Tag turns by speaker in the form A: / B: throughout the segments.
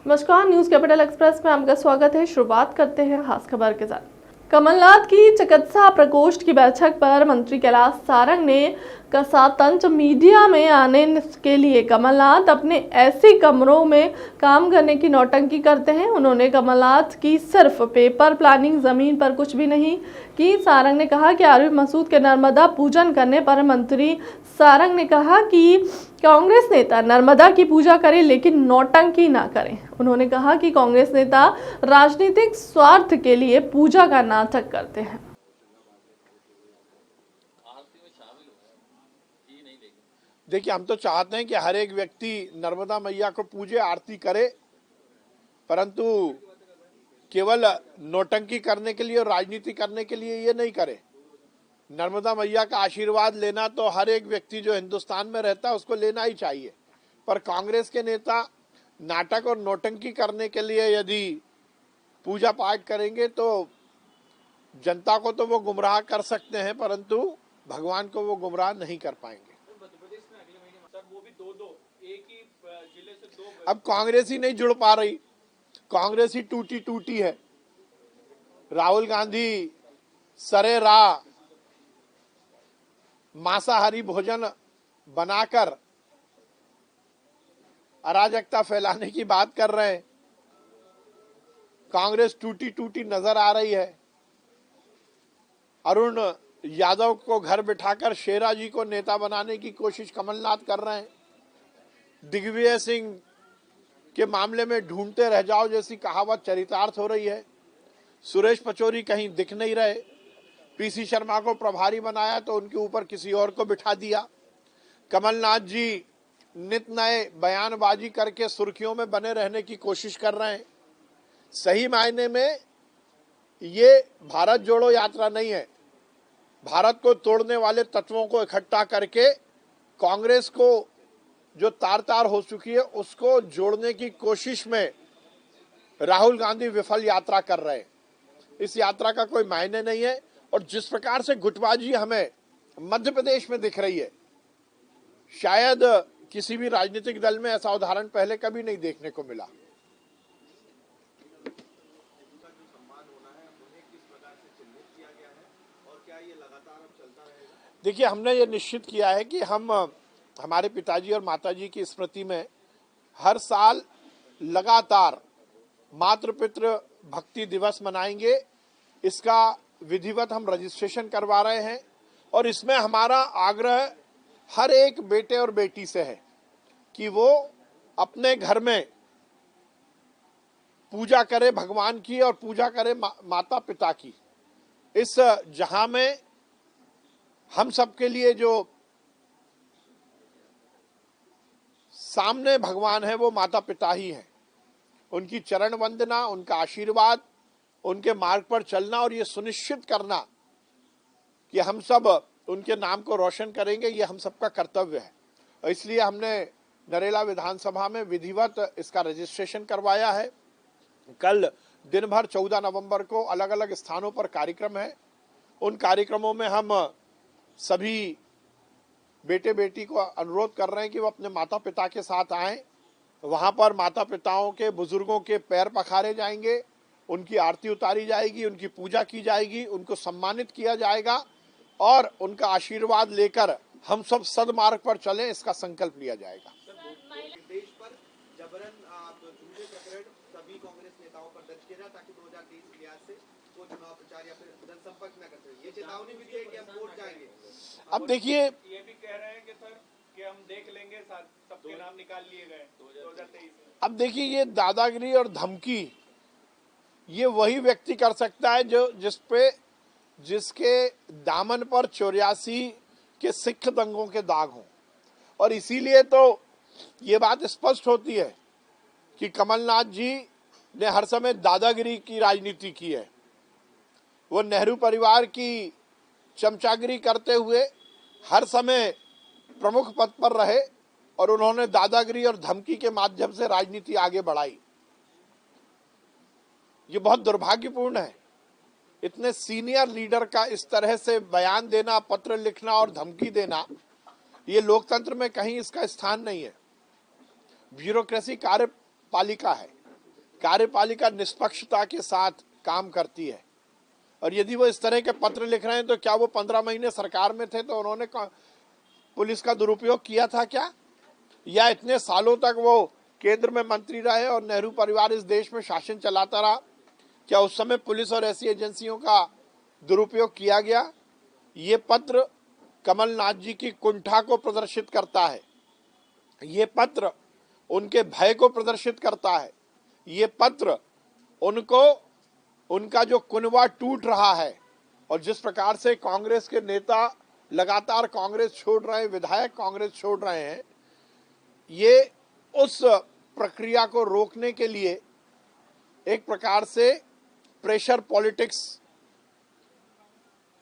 A: नमस्कार, news capital express में आपका स्वागत है। शुरुआत करते हैं खास खबर के साथ। कमलनाथ की चिकित्सा प्रकोष्ठ की बैठक पर मंत्री कैलाश सारंग ने कसा तंज। मीडिया में आने के लिए कमलनाथ अपने ऐसे कमरों में काम करने की नौटंकी करते हैं। उन्होंने कमलनाथ की सिर्फ पेपर प्लानिंग, जमीन पर कुछ भी नहीं की। सारंग ने कहा कि आरिफ मसूद के नर्मदा पूजन करने पर मंत्री सारंग ने कहा कि कांग्रेस नेता नर्मदा की पूजा करें लेकिन नौटंकी ना करें। उन्होंने कहा कि कांग्रेस नेता राजनीतिक स्वार्थ के लिए पूजा का नाटक करते हैं।
B: देखिए, हम तो चाहते हैं कि हर एक व्यक्ति नर्मदा मैया को पूजे, आरती करे, परंतु केवल नौटंकी करने के लिए और राजनीति करने के लिए ये नहीं करे। नर्मदा मैया का आशीर्वाद लेना तो हर एक व्यक्ति जो हिंदुस्तान में रहता है उसको लेना ही चाहिए, पर कांग्रेस के नेता नाटक और नौटंकी करने के लिए यदि पूजा पाठ करेंगे तो जनता को तो वो गुमराह कर सकते हैं, परंतु भगवान को वो गुमराह नहीं कर पाएंगे। अब कांग्रेस ही नहीं जुड़ पा रही, कांग्रेस ही टूटी टूटी है। राहुल गांधी सरे राह मांसाहारी भोजन बनाकर अराजकता फैलाने की बात कर रहे हैं। कांग्रेस टूटी टूटी नजर आ रही है। अरुण यादव को घर बिठाकर शेरा जी को नेता बनाने की कोशिश कमलनाथ कर रहे हैं। दिग्विजय सिंह के मामले में ढूंढते रह जाओ जैसी कहावत चरितार्थ हो रही है। सुरेश पचौरी कहीं दिख नहीं रहे। पीसी शर्मा को प्रभारी बनाया तो उनके ऊपर किसी और को बिठा दिया। कमलनाथ जी नित नए बयानबाजी करके सुर्खियों में बने रहने की कोशिश कर रहे हैं। सही मायने में ये भारत जोड़ो यात्रा नहीं है। भारत को तोड़ने वाले तत्वों को इकट्ठा करके कांग्रेस को जो तार तार हो चुकी है उसको जोड़ने की कोशिश में राहुल गांधी विफल यात्रा कर रहे हैं। इस यात्रा का कोई मायने नहीं है। और जिस प्रकार से गुटबाजी हमें मध्य प्रदेश में दिख रही है, शायद किसी भी राजनीतिक दल में ऐसा उदाहरण पहले कभी नहीं देखने को मिला। देखिए, हमने ये निश्चित किया है कि हम हमारे पिताजी और माताजी की स्मृति में हर साल लगातार मातृपितृ भक्ति दिवस मनाएंगे। इसका विधिवत हम रजिस्ट्रेशन करवा रहे हैं और इसमें हमारा आग्रह हर एक बेटे और बेटी से है कि वो अपने घर में पूजा करे भगवान की और पूजा करे माता पिता की। इस जहां में हम सबके लिए जो सामने भगवान है वो माता पिता ही हैं। उनकी चरण वंदना, उनका आशीर्वाद, उनके मार्ग पर चलना और ये सुनिश्चित करना कि हम सब उनके नाम को रोशन करेंगे, ये हम सबका कर्तव्य है। और इसलिए हमने नरेला विधानसभा में विधिवत इसका रजिस्ट्रेशन करवाया है। कल दिन भर 14 नवंबर को अलग अलग स्थानों पर कार्यक्रम है। उन कार्यक्रमों में हम सभी बेटे बेटी को अनुरोध कर रहे हैं कि वो अपने माता पिता के साथ आएं। वहां पर माता पिताओं के, बुजुर्गों के पैर पखारे जाएंगे, उनकी आरती उतारी जाएगी, उनकी पूजा की जाएगी, उनको सम्मानित किया जाएगा और उनका आशीर्वाद लेकर हम सब सदमार्ग पर चलें, इसका संकल्प लिया जाएगा।
C: देश पर जबरन झूठे प्रकरण सभी कांग्रेस नेताओं पर दर्ज किया जाए ताकि 2023 के लिहाज से वो चुनाव प्रचार या फिर जनसंपर्क न कर सके। ये चेतावनी भी दी है कि हम वोट जाएंगे।
B: अब देखिए,
D: ये भी कह रहे हैं कि सर कि हम देख लेंगे, सबके नाम निकाल लिए गए 2023 में।
B: अब देखिए, ये दादागिरी और धमकी ये वही व्यक्ति कर सकता है जो जिसके दामन पर 84 के सिख दंगों के दाग हों। और इसीलिए तो ये बात स्पष्ट होती है कि कमलनाथ जी ने हर समय दादागिरी की राजनीति की है। वो नेहरू परिवार की चमचागिरी करते हुए हर समय प्रमुख पद पर रहे और उन्होंने दादागिरी और धमकी के माध्यम से राजनीति आगे बढ़ाई। ये बहुत दुर्भाग्यपूर्ण है। इतने सीनियर लीडर का इस तरह से बयान देना, पत्र लिखना और धमकी देना, ये लोकतंत्र में कहीं इसका स्थान नहीं है। ब्यूरोक्रेसी कार्यपालिका है, कार्यपालिका निष्पक्षता के साथ काम करती है। और यदि वो इस तरह के पत्र लिख रहे हैं तो क्या वो 15 महीने सरकार में थे तो उन्होंने पुलिस का दुरुपयोग किया था क्या? या इतने सालों तक वो केंद्र में मंत्री रहे और नेहरू परिवार इस देश में शासन चलाता रहा, क्या उस समय पुलिस और ऐसी एजेंसियों का दुरुपयोग किया गया? ये पत्र कमलनाथ जी की कुंठा को प्रदर्शित करता है। ये पत्र उनके भय को प्रदर्शित करता है। ये पत्र उनको उनका जो कुनबा टूट रहा है और जिस प्रकार से कांग्रेस के नेता लगातार कांग्रेस छोड़ रहे हैं, विधायक कांग्रेस छोड़ रहे हैं, ये उस प्रक्रिया को रोकने के लिए एक प्रकार से प्रेशर पॉलिटिक्स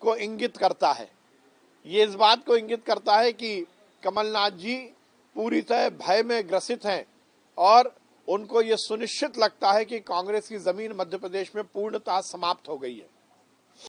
B: को इंगित करता है। ये इस बात को इंगित करता है कि कमलनाथ जी पूरी तरह भय में ग्रसित हैं और उनको ये सुनिश्चित लगता है कि कांग्रेस की जमीन मध्य प्रदेश में पूर्णतः समाप्त हो गई है।